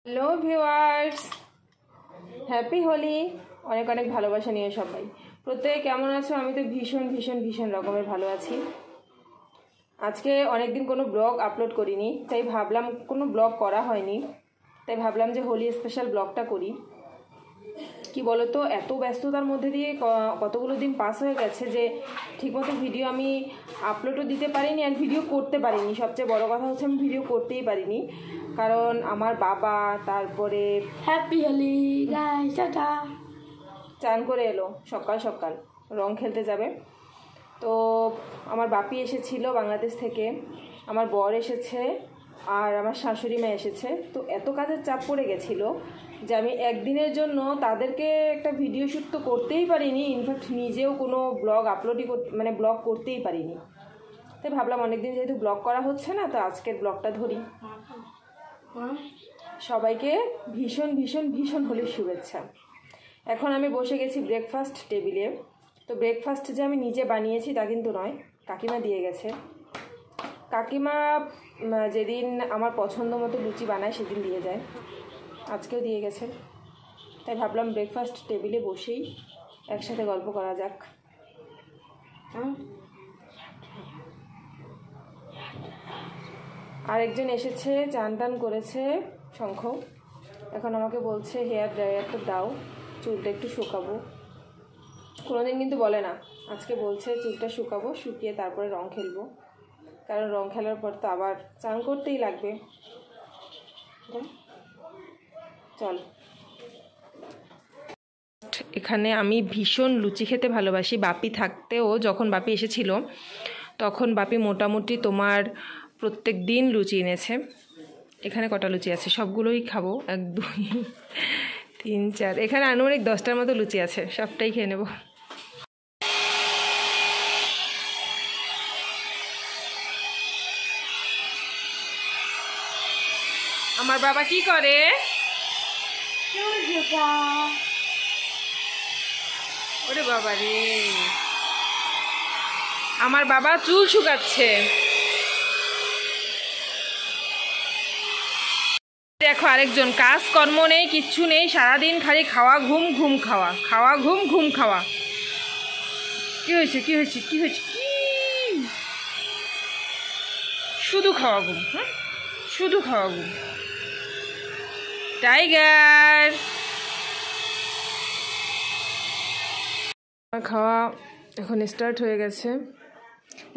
Hello viewers, happy Holi. অনেক অনেক ভালোবাসা নিয়ে সবাই। প্রত্যেকে কেমন আছো? আমি তো ভীষণ ভীষণ ভীষণ রকমের ভালো আছি। আজকে অনেকদিন কোনো ব্লগ আপলোড করিনি, তাই ভাবলাম কোনো ব্লগ করা হয়নি, তাই ভাবলাম যে হোলি স্পেশাল ব্লগটা করি। কি বলো তো, এত ব্যস্ততার মধ্যে দিয়ে কতগুলো দিন পাস হয়ে গেছে যে ঠিকমতো ভিডিও আমি আপলোডও দিতে পারিনি আর ভিডিও করতে পারিনি। সবচেয়ে বড় কথা হচ্ছে আমি ভিডিও করতেই পারিনি, কারণ আমার বাবা তারপরে হ্যাপি হোলি গাইস, টাটা। চান করে এলো সকাল সকাল, রং খেলতে যাবে। তো আমার বাপি এসেছিল বাংলাদেশ থেকে, আমার বর এসেছে আর আমার শাশুড়ি মা এসেছে। তো এত কাজের চাপ পড়ে গেছিলো যে আমি একদিনের জন্য তাদেরকে একটা ভিডিও শ্যুট তো করতেই পারিনি, ইনফ্যাক্ট নিজেও কোনো ব্লগ আপলোডই ব্লগ করতেই পারিনি। তাই ভাবলাম অনেকদিন যেহেতু ব্লগ করা হচ্ছে না, তো আজকের ব্লগটা ধরি। সবাইকে ভীষণ ভীষণ ভীষণ হোলির শুভেচ্ছা। এখন আমি বসে গেছি ব্রেকফাস্ট টেবিলে। তো ব্রেকফাস্ট যে আমি নিজে বানিয়েছি তা কিন্তু নয়, কাকিমা দিয়ে গেছে। কাকিমা যেদিন আমার পছন্দ মতো লুচি বানায় সেদিন দিয়ে যায়, আজকেও দিয়ে গেছে। তাই ভাবলাম ব্রেকফাস্ট টেবিলে বসেই একসাথে গল্প করা যাক। আরেকজন এসেছে, চান টান করেছে, শঙ্খ। এখন আমাকে বলছে হেয়ার ড্রায়ারটা দাও, চুলটা একটু শুকাবো। কোনোদিন কিন্তু বলে না, আজকে বলছে চুলটা শুকাবো, শুকিয়ে তারপরে রং খেলবো, কারণ রং খেলার পর তো আবার চান করতেই লাগবে। চল, এখানে আমি ভীষণ লুচি খেতে ভালোবাসি। বাপি থাকতেও, যখন বাপি এসেছিল তখন বাপি মোটামুটি তোমার প্রত্যেক দিন লুচি এনেছে। এখানে কটা লুচি আছে, সবগুলোই খাবো। 1 2 3 4, এখানে আনুমানিক 10টার মতো লুচি আছে, সবটাই খেয়ে নেব। আমার বাবা কি করে? ওরে বাবা রে, আমার বাবা চুল শুকাচ্ছে। দেখো আরেকজন, কাজ কর্ম নেই, কিচ্ছু নেই, সারাদিন খালি খাওয়া ঘুম, ঘুম খাওয়া, খাওয়া ঘুম, ঘুম খাওয়া। কি হয়েছে কি হয়েছে কি হয়েছে? কি শুধু খাওয়া ঘুম, হ্যাঁ শুধু খাওয়া ঘুম। টাইগার খাওয়া এখন স্টার্ট হয়ে গেছে।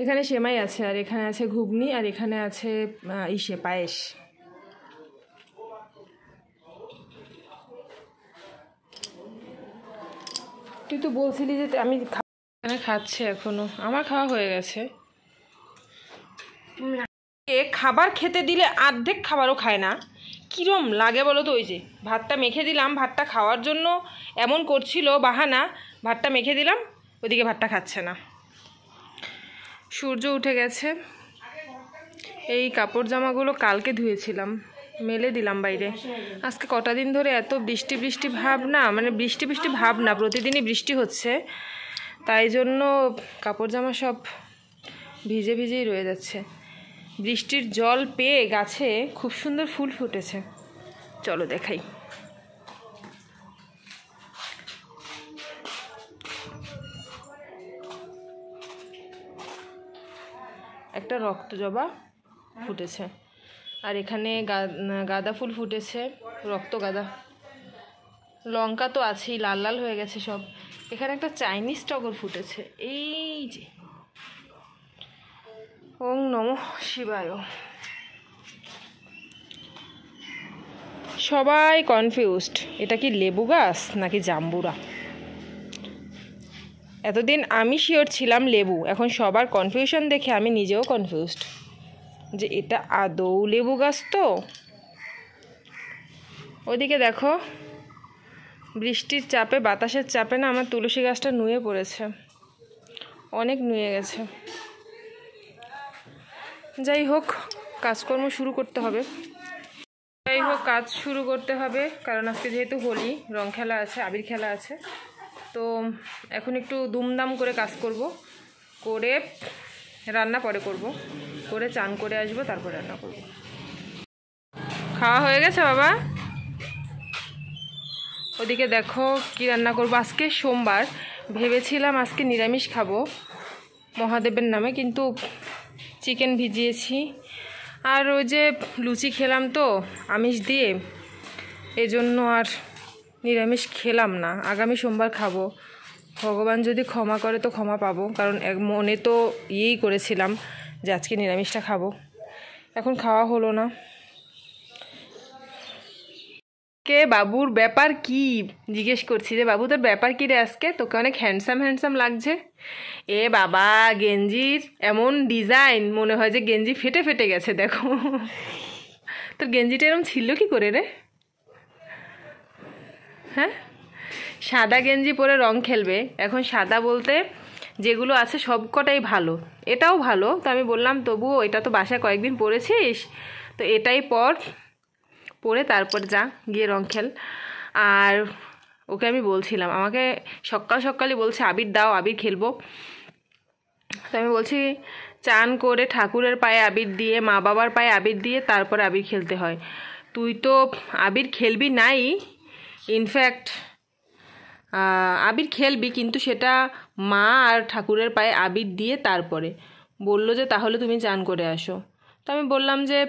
এখানে সেমাই আছে, আর এখানে আছে ঘুগনি, আর এখানে আছে পায়েস। তুই তো বলছিলি যে আমি এখানে খাচ্ছে, এখনো আমার খাওয়া হয়ে গেছে। খাবার খেতে দিলে অর্ধেক খাবারও খায় না, কিরম লাগে বলো তো? ওই যে ভাতটা মেখে দিলাম, ভাতটা খাওয়ার জন্য এমন করছিল বাহানা, ভাতটা মেখে দিলাম, ওইদিকে ভাতটা খাচ্ছে না। সূর্য উঠে গেছে। এই কাপড় জামাগুলো কালকে ধুয়েছিলাম, মেলে দিলাম বাইরে। আজকে কটা দিন ধরে এত বৃষ্টি বৃষ্টি ভাব না, বৃষ্টি বৃষ্টি ভাব না, প্রতিদিনই বৃষ্টি হচ্ছে, তাই জন্য কাপড় জামা সব ভিজে ভিজেই রয়ে যাচ্ছে। বৃষ্টির জল পেয়ে গাছে খুব সুন্দর ফুল ফুটেছে, চলো দেখাই। একটা রক্ত জবা ফুটেছে, আর এখানে গাঁদা ফুল ফুটেছে, রক্ত গাঁদা। লঙ্কা তো আছেই, লাল লাল হয়ে গেছে সব। এখানে একটা চাইনিজ টগর ফুটেছে, এই যে। ওং নমঃ শিবায়। সবাই কনফিউজড, এটা কি লেবু গাছ নাকি জাম্বুরা। এতদিন আমি শিওর ছিলাম লেবু, এখন সবার কনফিউশন দেখে আমি নিজেও কনফিউজড যে এটা আদৌ লেবু গাছ তো। ওইদিকে দেখো, বৃষ্টির চাপে, বাতাসের চাপে না আমার তুলসী গাছটা নুয়ে পড়েছে, অনেক নুয়ে গেছে। যাই হোক, কাজকর্ম শুরু করতে হবে। কাজ শুরু করতে হবে, কারণ আজকে যেহেতু হোলি, রং খেলা আছে, আবির খেলা আছে। তো এখন একটু দুমদাম করে কাজ করব, করে রান্না পরে করব, করে চান করে আসবো, তারপর রান্না করব। খাওয়া হয়ে গেছে বাবা? ওদিকে দেখো কি রান্না করবো। আজকে সোমবার, ভেবেছিলাম আজকে নিরামিষ খাবো মহাদেবের নামে, কিন্তু চিকেন ভিজিয়েছি আর ওই যে লুচি খেলাম তো আমিষ দিয়ে, এজন্য আর নিরামিষ খেলাম না। আগামী সোমবার খাবো। ভগবান যদি ক্ষমা করে তো ক্ষমা পাবো, কারণ মনে তো ইয়েই করেছিলাম যে আজকে নিরামিষটা খাবো, এখন খাওয়া হলো না। কে বাবুর ব্যাপার কি জিজ্ঞেস করছি, যে বাবু তোর ব্যাপার কী রে, আজকে তোকে অনেক হ্যান্ডসাম লাগছে। এ বাবা, গেঞ্জির এমন ডিজাইন, মনে হয় যে গেঞ্জি ফেটে ফেটে গেছে। দেখো তোর গেঞ্জিটা এরকম ছিল কি করে রে? হ্যাঁ, সাদা গেঞ্জি পরে রং খেলবে। এখন সাদা বলতে যেগুলো আছে সব কটাই ভালো, এটাও ভালো। তো আমি বললাম তবুও এটা তো বাসায় কয়েকদিন পরেছিস, তো এটাই পরে তারপর যা গিয়ে রং খেল। আর ওকে আমি বলছিলাম, আমাকে সকালই বলছে আবির দাও, আবির খেলবো। তো আমি বলছি চান করে ঠাকুরের পায়ে আবির দিয়ে, মা বাবার পায়ে আবির দিয়ে তারপর আবির খেলতে হয়। তুই তো আবির খেলবি নাই, ইনফ্যাক্ট আবির খেলবি, কিন্তু সেটা মা আর ঠাকুরের পায়ে আবির দিয়ে তারপরে। বললো যে তাহলে তুমি চান করে আসো। তো আমি বললাম যে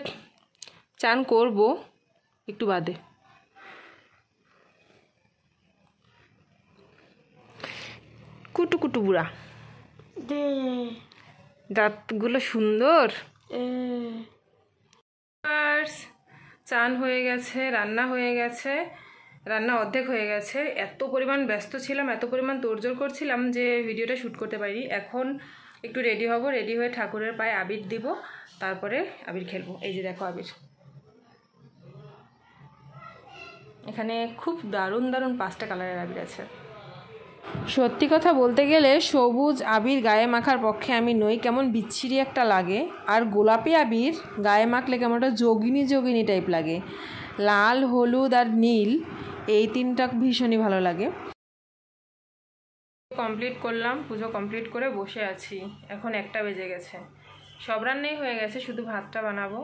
চান করব একটু বাদে। কুটু কুটু বুড়া, দাঁতগুলো সুন্দর। আর চান হয়ে গেছে, রান্না হয়ে গেছে, রান্না অর্ধেক হয়ে গেছে। এত পরিমাণ ব্যস্ত ছিলাম, এত পরিমাণ তোড়জোড় করছিলাম যে ভিডিওটা শ্যুট করতে পারিনি। এখন একটু রেডি হব, রেডি হয়ে ঠাকুরের পায়ে আবির দিব, তারপরে আবির খেলবো। এই যে দেখো আবির, এখানে খুব দারুণ 5টা কালারের আবির আছে। সত্যি কথা বলতে গেলে সবুজ আবির গায়ে মাখার পক্ষে আমি নই, কেমন বিচ্ছিরি একটা লাগে। আর গোলাপি আবির গায়ে মাখলে কেমন একটা যোগিনী টাইপ লাগে। লাল, হলুদ আর নীল, এই 3টা ভীষণই ভালো লাগে। কমপ্লিট করলাম, পুজো কমপ্লিট করে বসে আছি। এখন 1টা বেজে গেছে, সব রান্নাই হয়ে গেছে, শুধু ভাতটা বানাবো।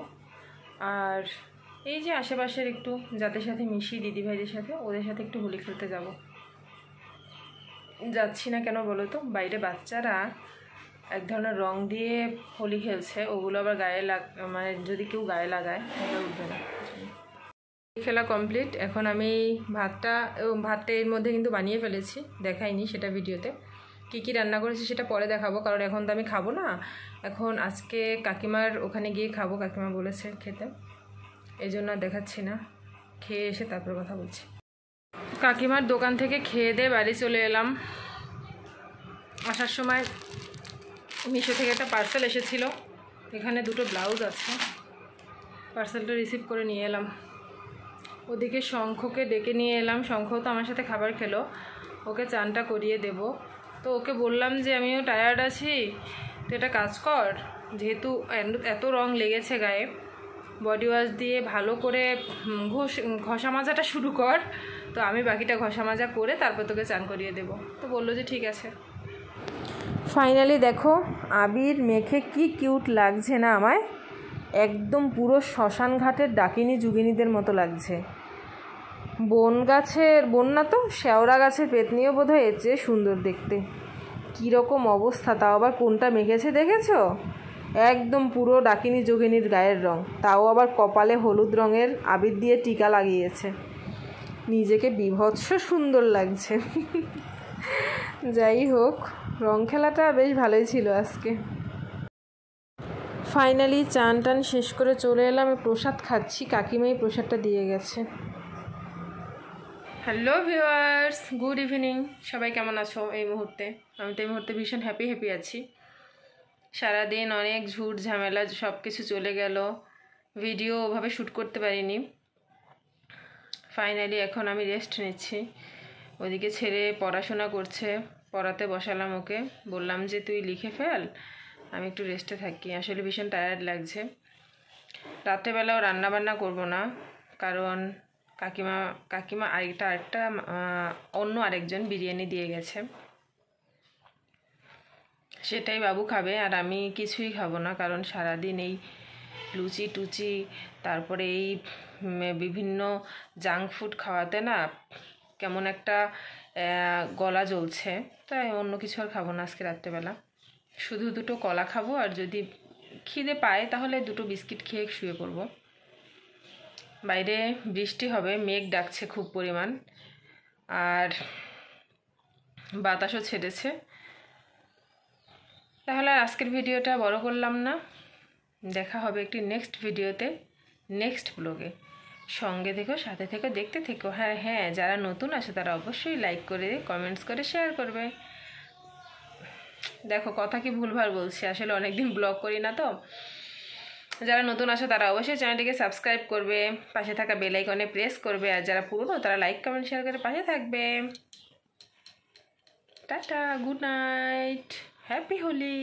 আর এই যে আশেপাশের একটু যাদের সাথে মিশি, দিদিভাইদের সাথে, ওদের সাথে একটু হোলি খেলতে যাব। যাচ্ছি না কেন বলো তো, বাইরে বাচ্চারা এক ধরনের রং দিয়ে হোলি খেলছে, ওগুলো আবার গায়ে মানে যদি কেউ গায়ে লাগায় তাহলে উঠবে না। খেলা কমপ্লিট। এখন আমি ভাতটা এর মধ্যে কিন্তু বানিয়ে ফেলেছি, দেখাইনি সেটা ভিডিওতে। কি রান্না করেছি সেটা পরে দেখাবো, কারণ এখন তো আমি খাবো না। এখন আজকে কাকিমার ওখানে গিয়ে খাবো, কাকিমা বলেছে খেতে, এই জন্য আর দেখাচ্ছি না। খেয়ে এসে তারপর কথা বলছি। কাকিমার দোকান থেকে খেয়ে দিয়ে বাড়ি চলে এলাম। আসার সময় মিশো থেকে একটা পার্সেল এসেছিল, এখানে 2টো ব্লাউজ আছে, পার্সেলটা রিসিভ করে নিয়ে এলাম। ওদিকে শঙ্খকে ডেকে নিয়ে এলাম, শঙ্খ তো আমার সাথে খাবার খেলো, ওকে চানটা করিয়ে দেব। তো ওকে বললাম যে আমিও টায়ার্ড আছি, তো এটা কাজ কর, যেহেতু এত রং লেগেছে গায়ে, বডি ওয়াশ দিয়ে ভালো করে ঘষা মাজাটা শুরু কর, তো আমি বাকিটা ঘষা মাজা করে তারপর তোকে চান করিয়ে দেব। তো বললো যে ঠিক আছে। ফাইনালি দেখো আবির মেখে কি কিউট লাগছে না আমায়, একদম পুরো শ্মশান ঘাটের ডাকিনী যুগিনীদের মতো লাগছে। বন না তো, শেওড়া গাছের পেতনিও বোধহয় এর চেয়ে সুন্দর দেখতে। কীরকম অবস্থা, তাও আবার কোনটা মেখেছে দেখেছো? একদম পুরো ডাকিনী যোগিনীর গায়ের রং, তাও আবার কপালে হলুদ রঙের আবির দিয়ে টিকা লাগিয়েছে। নিজেকে বিভৎস সুন্দর লাগছে। যাই হোক, রং খেলাটা বেশ ভালোই ছিল আজকে। ফাইনালি চান টান শেষ করে চলে এলাম, প্রসাদ খাচ্ছি, কাকিমাই প্রসাদটা দিয়ে গেছে। Hello viewers, good evening. সবাই কেমন আছো এই মুহূর্তে? আমি তো এই মুহূর্তে ভীষণ হ্যাপি আছি। সারাদিন অনেক ঝুট ঝামেলা সব কিছু চলে গেল, ভিডিও ওভাবে শ্যুট করতে পারিনি। ফাইনালি এখন আমি রেস্ট নিচ্ছি। ওদিকে ছেলে পড়াশোনা করছে, পড়াতে বসালাম ওকে, বললাম যে তুই লিখে ফেল, আমি একটু রেস্টে থাকি। আসলে ভীষণ টায়ার্ড লাগছে। রাত্রেবেলাও রান্নাবান্না করব না, কারণ কাকিমা আরেকটা অন্য আরেকজন বিরিয়ানি দিয়ে গেছে, সেটাই বাবু খাবে, আর আমি কিছুই খাবো না। কারণ সারাদিন এই লুচি টুচি, তারপরে এই বিভিন্ন জাঙ্ক ফুড খাওয়াতে না কেমন একটা গলা জ্বলছে, তাই অন্য কিছু আর খাবো না আজকে রাত্রেবেলা। শুধু দুটো কলা খাবো, আর যদি খিদে পায় তাহলে দুটো বিস্কিট খেয়ে শুয়ে পড়বো। বাইরে বৃষ্টি হবে, মেঘ ডাকছে খুব পরিমাণ, আর বাতাসও ছেড়েছে। তাহলে আর আজকের ভিডিওটা বড় করলাম না, দেখা হবে একটি নেক্সট ভিডিওতে, নেক্সট ব্লগে। সঙ্গে থেকো, সাথে থেকো, দেখতে থেকো। হ্যাঁ, যারা নতুন আছে তারা অবশ্যই লাইক করে, কমেন্টস করে, শেয়ার করবে। দেখো কথা কি ভুলভাল বলছি, আসলে অনেকদিন ব্লগ করি না তো। যারা নতুন আসে তারা অবশ্যই চ্যানেলটিকে সাবস্ক্রাইব করবে, পাশে থাকা বেল আইকনে প্রেস করবে, আর যারা পুরনো তারা লাইক কমেন্ট শেয়ার করে পাশে থাকবে। Tata, good night, happy Holi.